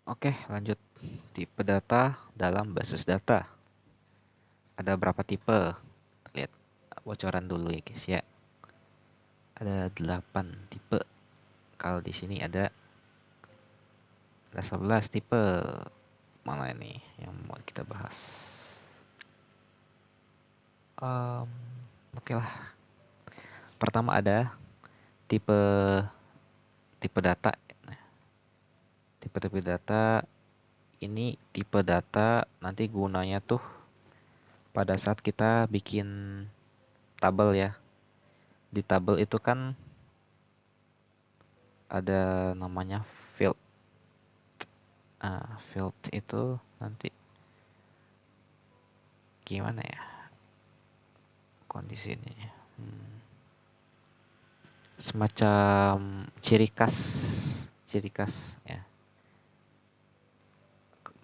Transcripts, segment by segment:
Oke, lanjut. Tipe data dalam basis data. Ada berapa tipe? Lihat bocoran dulu ya guys ya. Ada 8 tipe. Kalau di sini ada 11 tipe. Mana ini yang mau kita bahas? Em, Oke lah. Pertama ada tipe tipe data. Tipe-tipe data ini tipe data nanti gunanya tuh pada saat kita bikin tabel ya. Di tabel itu kan ada namanya field. Field itu nanti gimana ya kondisinya? Semacam ciri khas ya.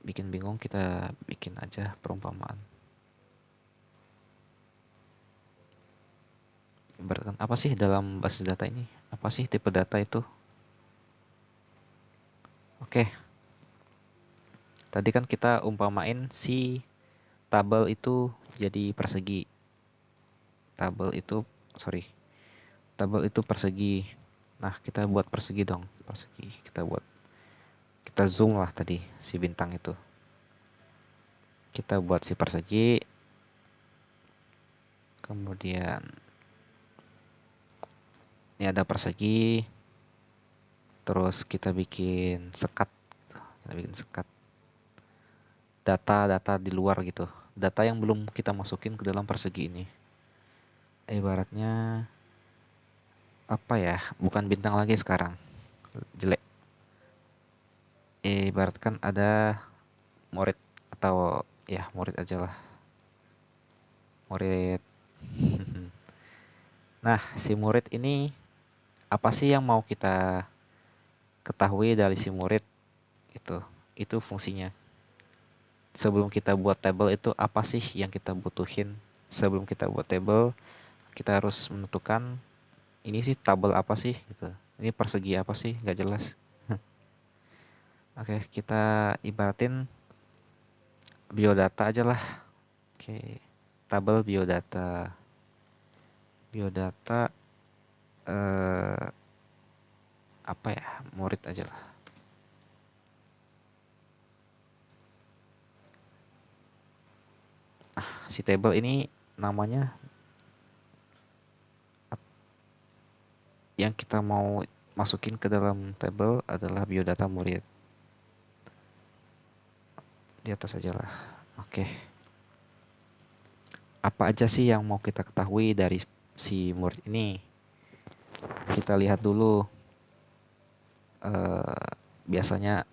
Bikin bingung, kita bikin aja perumpamaan. Ibaratkan apa sih dalam basis data ini? Apa sih tipe data itu? Oke, tadi kan kita umpamain si tabel itu jadi persegi. Tabel itu, sorry, tabel itu persegi. Nah, kita buat persegi dong, persegi. Kita zoom lah tadi si bintang itu. Kita buat si persegi. Kemudian ini ada persegi. Terus kita bikin sekat. Kita bikin sekat. Data-data di luar gitu. Data yang belum kita masukin ke dalam persegi ini. Ibaratnya apa ya? Bukan bintang lagi sekarang. Jelek. Ibaratkan ada murid atau ya murid aja lah. Murid. Nah, si murid ini apa sih yang mau kita ketahui dari si murid itu? Itu fungsinya. Sebelum kita buat table itu apa sih yang kita butuhin? Sebelum kita buat table, kita harus menentukan ini sih tabel apa sih gitu. Ini persegi apa sih? Nggak jelas. Oke, kita ibaratin biodata aja lah. Oke, tabel biodata. Biodata eh, apa ya? Murid aja lah. Si table ini namanya yang kita mau masukin ke dalam table adalah biodata murid. Di atas aja lah. Oke. Apa aja sih yang mau kita ketahui dari si murid ini? Kita lihat dulu. Biasanya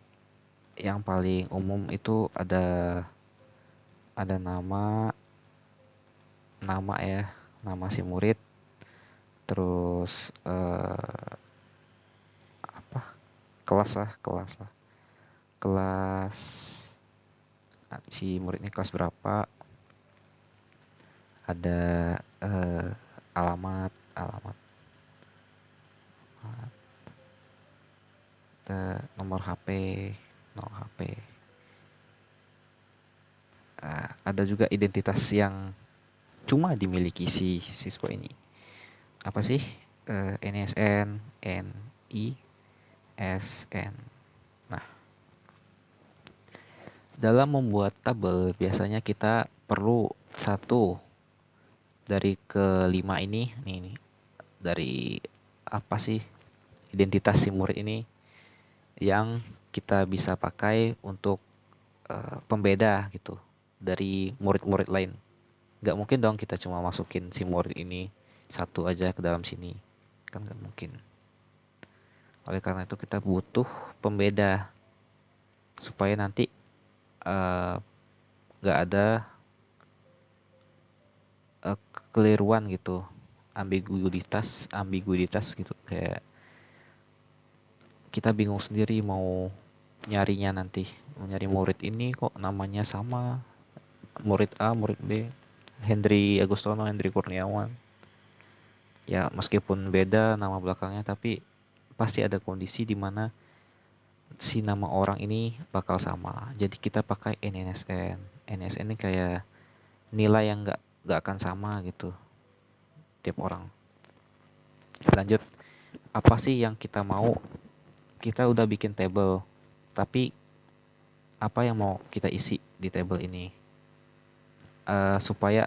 yang paling umum itu ada nama ya, nama si murid. Terus apa? Kelas. Kelas si murid ini kelas berapa? Ada alamat, ada nomor HP. Ada juga identitas yang cuma dimiliki si siswa ini. Apa sih? NSN, NI, SN. Nah, dalam membuat tabel biasanya kita perlu satu dari kelima ini. Nih, dari apa sih identitas si murid ini yang kita bisa pakai untuk pembeda gitu dari murid-murid lain. Nggak mungkin dong kita cuma masukin si murid ini satu aja ke dalam sini, kan nggak mungkin. Oleh karena itu kita butuh pembeda supaya nanti eh, nggak ada kekeliruan gitu, ambiguitas gitu, kayak kita bingung sendiri mau nyarinya nanti, mau nyari murid ini kok namanya sama, murid A, murid B, Hendri Agustono, Hendri Kurniawan. Ya meskipun beda nama belakangnya tapi pasti ada kondisi di mana si nama orang ini bakal sama. Jadi kita pakai NNSN. NSN ini kayak nilai yang nggak akan sama gitu tiap orang. Lanjut, apa sih yang kita mau? Kita udah bikin table, tapi apa yang mau kita isi di table ini? Supaya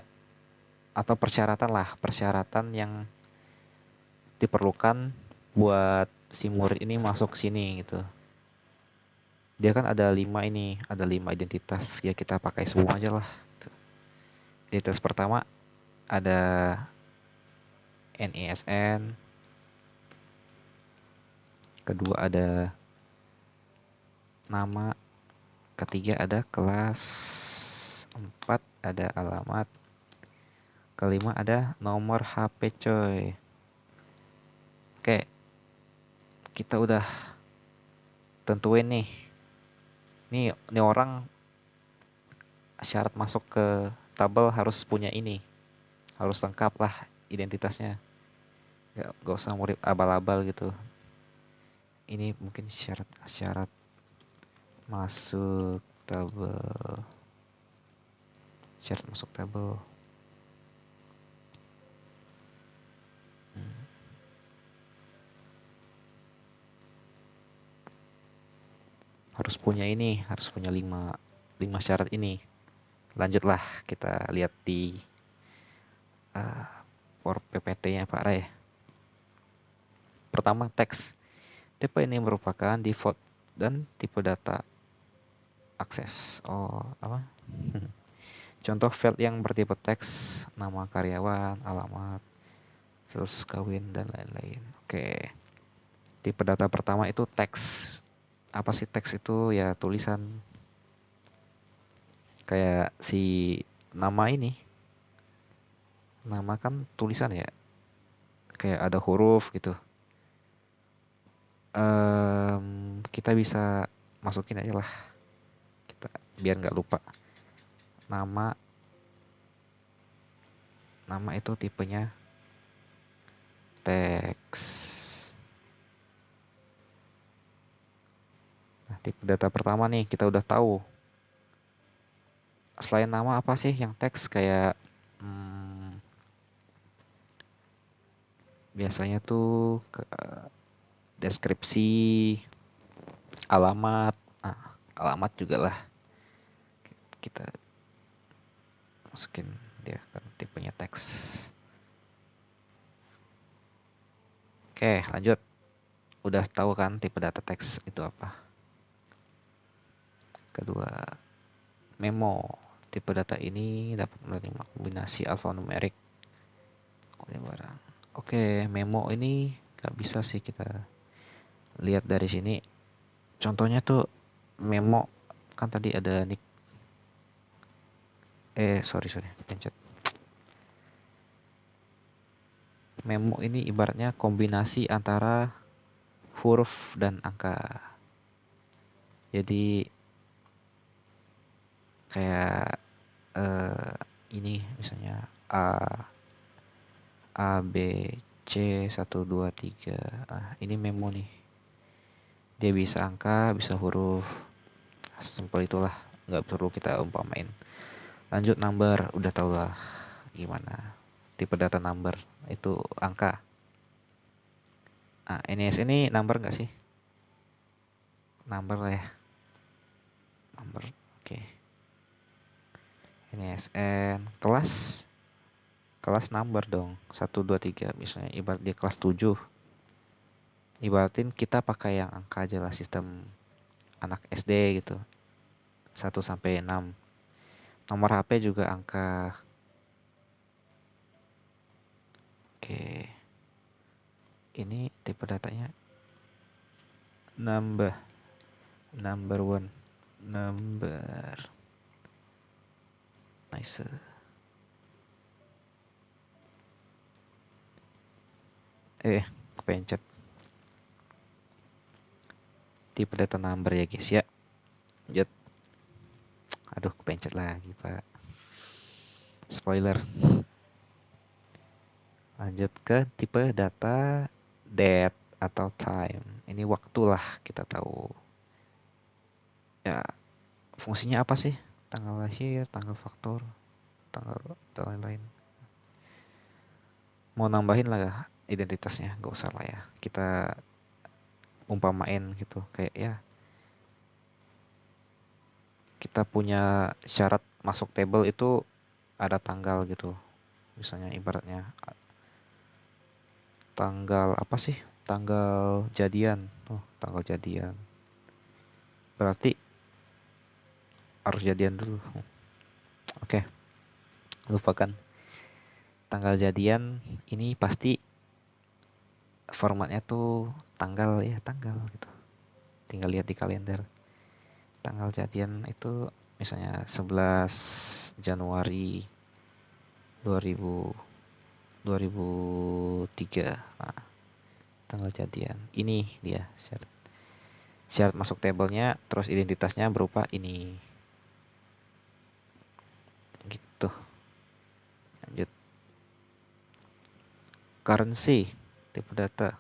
atau persyaratan lah, persyaratan yang diperlukan buat si murid ini masuk sini gitu. Dia kan ada 5 ini, ada 5 identitas, ya kita pakai semua aja lah. Identitas pertama ada NISN, kedua ada nama, ketiga ada kelas, 4 ada alamat, kelima ada nomor HP coy. Oke, kita udah tentuin nih. Nih orang syarat masuk ke tabel harus punya ini. Harus lengkap lah identitasnya. Gak usah murid abal-abal gitu. Ini mungkin syarat masuk tabel. Syarat masuk tabel. Harus punya ini, harus punya 5 syarat ini. Lanjutlah kita lihat di for PPT-nya Pak Ray. Pertama, teks. Tipe ini merupakan default dan tipe data akses. Oh, apa? Contoh field yang bertipe teks, nama karyawan, alamat, terus kawin dan lain-lain. Oke. Tipe data pertama itu teks. Apa sih teks itu? Ya tulisan. Kayak si nama ini. Nama kan tulisan ya. Kayak ada huruf gitu. Kita bisa masukin aja lah. Kita biar nggak lupa. Nama itu tipenya teks. Nah, tipe data pertama nih kita udah tahu. Selain nama apa sih yang teks kayak biasanya tuh deskripsi, alamat. Nah, alamat juga lah kita masukin, dia kan tipenya teks. Oke, lanjut. Udah tahu kan tipe data teks itu apa? Kedua, memo. Tipe data ini dapat menerima kombinasi alfanumerik. Oke, memo ini gak bisa sih kita lihat dari sini. Contohnya tuh memo kan tadi ada nick. Sorry, pencet. Memo ini ibaratnya kombinasi antara huruf dan angka. Jadi kayak ini misalnya A B C 1 2 3. Ini memo nih. Dia bisa angka, bisa huruf. Simpel itulah, nggak perlu kita umpamain. Lanjut number, udah tau lah gimana. Tipe data number itu angka. NIS ini number nggak sih? Number lah ya. Number, oke. NISN, kelas number dong. 1 2 3 misalnya ibarat dia kelas 7. Ibaratin kita pakai yang angka aja lah, sistem anak SD gitu. 1 sampai 6. Nomor HP juga angka. Oke. Ini tipe datanya number one. Number. Nice. Kepencet. Tipe data number ya guys ya. Lanjut. Aduh, kepencet lagi Pak. Spoiler. Lanjut ke tipe data date atau time. Ini waktu lah kita tahu. Ya, fungsinya apa sih? Tanggal lahir, tanggal faktor, tanggal dan lain-lain. Mau nambahin lah identitasnya, gak usah lah ya. Kita umpamain gitu, kayak ya kita punya syarat masuk table itu ada tanggal gitu. Misalnya ibaratnya tanggal apa sih? Tanggal jadian. Oh, tanggal jadian. Berarti harus jadian dulu. Oke, lupakan. Tanggal jadian ini pasti formatnya tuh tanggal ya, tanggal gitu. Tinggal lihat di kalender. Tanggal jadian itu misalnya 11 Januari 2000 2003. Nah, tanggal jadian. Ini dia syarat. Syarat masuk tabelnya, terus identitasnya berupa ini. Gitu. Lanjut. Currency, tipe data.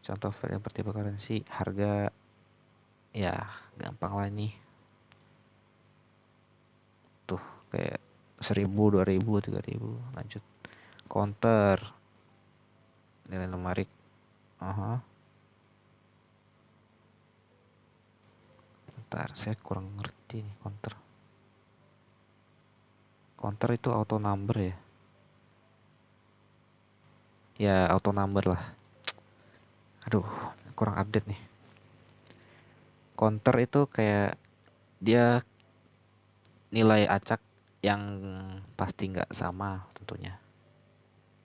Contoh file yang bertipe currency, harga ya gampang lah ini. Tuh kayak 1000, 2000, 3000. Lanjut. Counter, nilai numerik. Aha. Bentar, saya kurang ngerti nih counter. Counter itu auto number ya? Ya auto number lah. Aduh, kurang update nih. Counter itu kayak dia nilai acak yang pasti nggak sama tentunya.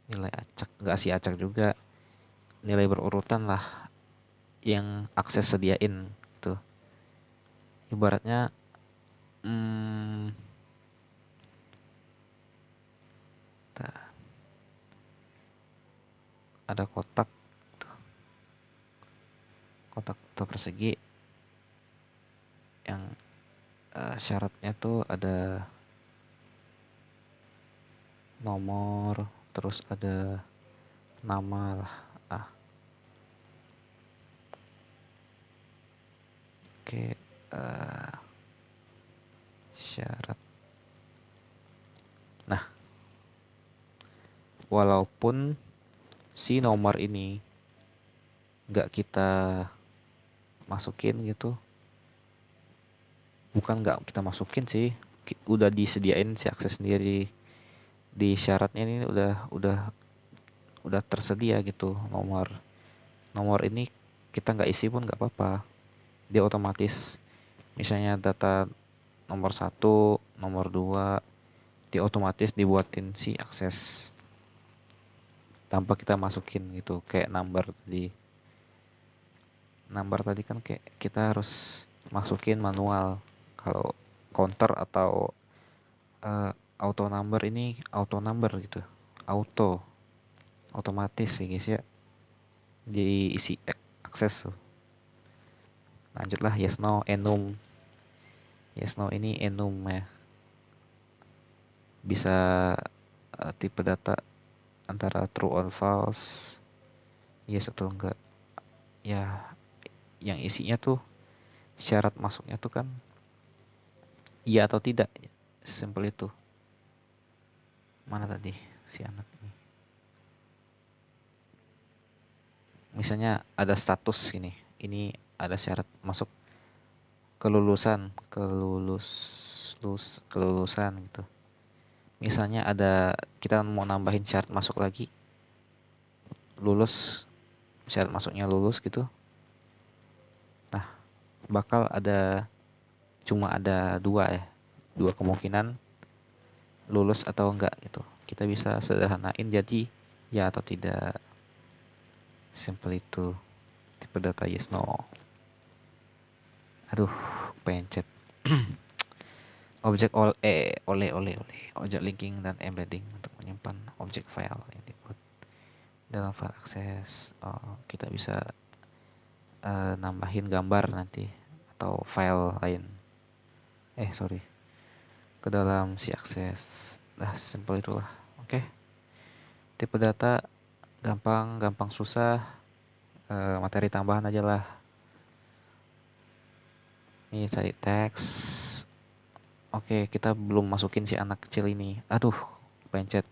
Nilai acak, nggak sih acak juga. Nilai berurutan lah yang akses sediain tuh. Ibaratnya hmm, ada kotak tuh. Kotak persegi yang syaratnya tuh ada nomor, terus ada nama lah. Oke, syarat. Nah, walaupun si nomor ini nggak kita masukin gitu, bukan nggak kita masukin sih, udah disediain si akses sendiri di syaratnya ini udah tersedia gitu nomor nomor ini kita nggak isi pun nggak apa-apa, dia otomatis misalnya data nomor satu, nomor dua, dia otomatis dibuatin si akses tanpa kita masukin gitu. Kayak number tadi kan kayak kita harus masukin manual. Kalau counter atau auto number ini auto number gitu, otomatis sih guys ya, diisi akses tuh. Lanjutlah yes no enum. Yes no ini enum ya, bisa tipe data antara true or false, yes atau enggak. Ya, yang isinya tuh syarat masuknya tuh kan iya atau tidak. Simpel itu. Mana tadi si anak ini? Misalnya ada status gini. Ini ada syarat masuk kelulusan gitu. Misalnya ada kita mau nambahin syarat masuk lagi, lulus, syarat masuknya lulus gitu. Nah, bakal cuma ada dua kemungkinan lulus atau enggak gitu. Kita bisa sederhanain jadi ya atau tidak. Simple itu. Tipe data yes no. Aduh, pencet. Objek objek linking dan embedding untuk menyimpan objek file yang dibuat dalam file akses. Kita bisa nambahin gambar nanti atau file lain. Sorry, ke dalam si akses. Nah, simple itu lah. Oke. Tipe data gampang susah, materi tambahan aja lah. Ini cari teks. Oke, kita belum masukin si anak kecil ini. Aduh, pencet.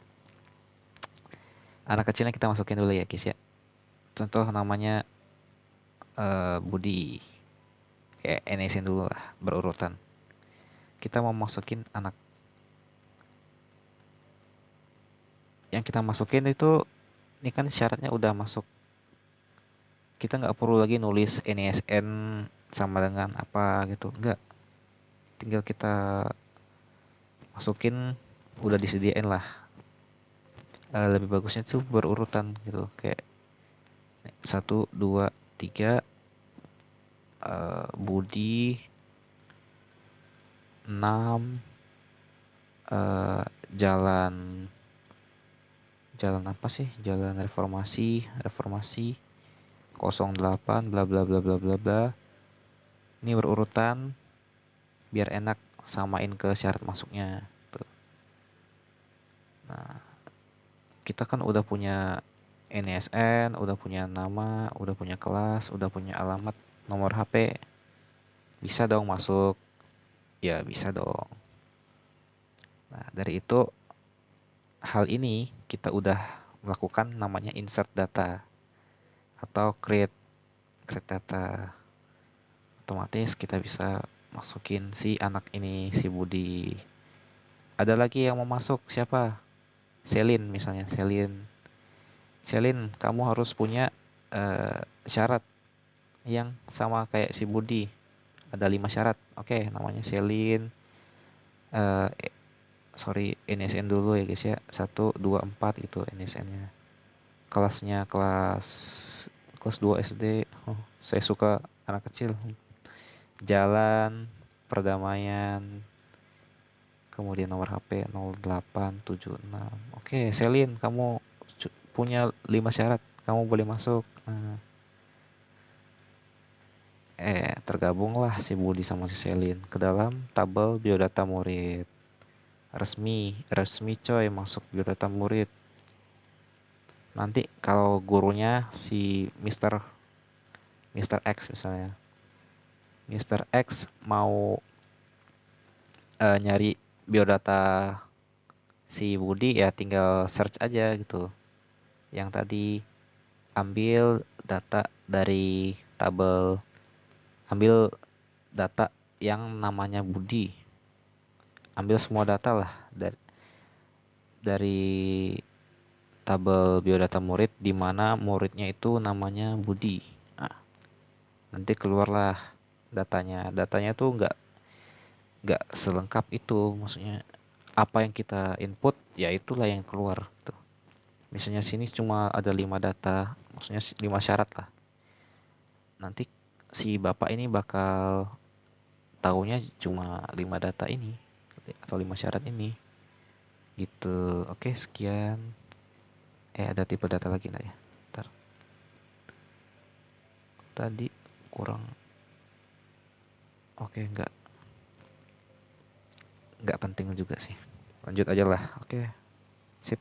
Anak kecilnya kita masukin dulu ya, guys ya. Contoh namanya Budi. Kayak NSN dulu lah, berurutan. Kita mau masukin anak. Yang kita masukin itu, ini kan syaratnya udah masuk. Kita nggak perlu lagi nulis NSN sama dengan apa gitu. Nggak. Tinggal kita masukin, udah disediain lah. Lebih bagusnya tuh berurutan gitu. Kayak satu, dua, tiga, Budi, 6, eh, jalan jalan apa sih? Jalan reformasi 08 bla bla bla bla bla bla. Ini berurutan biar enak samain ke syarat masuknya. Tuh. Nah, kita kan udah punya NSN, udah punya nama, udah punya kelas, udah punya alamat, nomor HP. Bisa dong masuk? Ya, bisa dong. Nah, dari itu hal ini kita udah melakukan namanya insert data atau create data. Otomatis kita bisa masukin si anak ini, si Budi. Ada lagi yang mau masuk, siapa? Selin misalnya, Selin, kamu harus punya syarat yang sama kayak si Budi. Ada 5 syarat. Oke, namanya Selin. eh Sorry, NSN dulu ya guys ya. 1, 2, 4 itu NSN-nya. Kelasnya kelas 2 SD. Oh, saya suka anak kecil. Jalan, perdamaian, kemudian nomor HP 0876. Oke, Selin, kamu punya 5 syarat, kamu boleh masuk. Nah, tergabunglah si Budi sama si Selin ke dalam tabel biodata murid. Resmi coy, masuk biodata murid. Nanti kalau gurunya si Mister X misalnya. Mister X mau nyari biodata si Budi, ya tinggal search aja gitu. Yang tadi ambil data dari tabel, ambil data yang namanya Budi. Ambil semua data lah dari tabel biodata murid di mana muridnya itu namanya Budi. Nah, nanti keluarlah datanya. Datanya tuh nggak selengkap itu, maksudnya apa yang kita input ya itulah yang keluar tuh. Misalnya sini cuma ada 5 data, maksudnya 5 syarat lah. Nanti si bapak ini bakal tahunya cuma 5 data ini atau 5 syarat ini gitu. Oke, sekian. Ada tipe data lagi nggak ya? Ntar, tadi kurang. Oke, nggak penting juga sih. Lanjut aja lah. Oke, sip.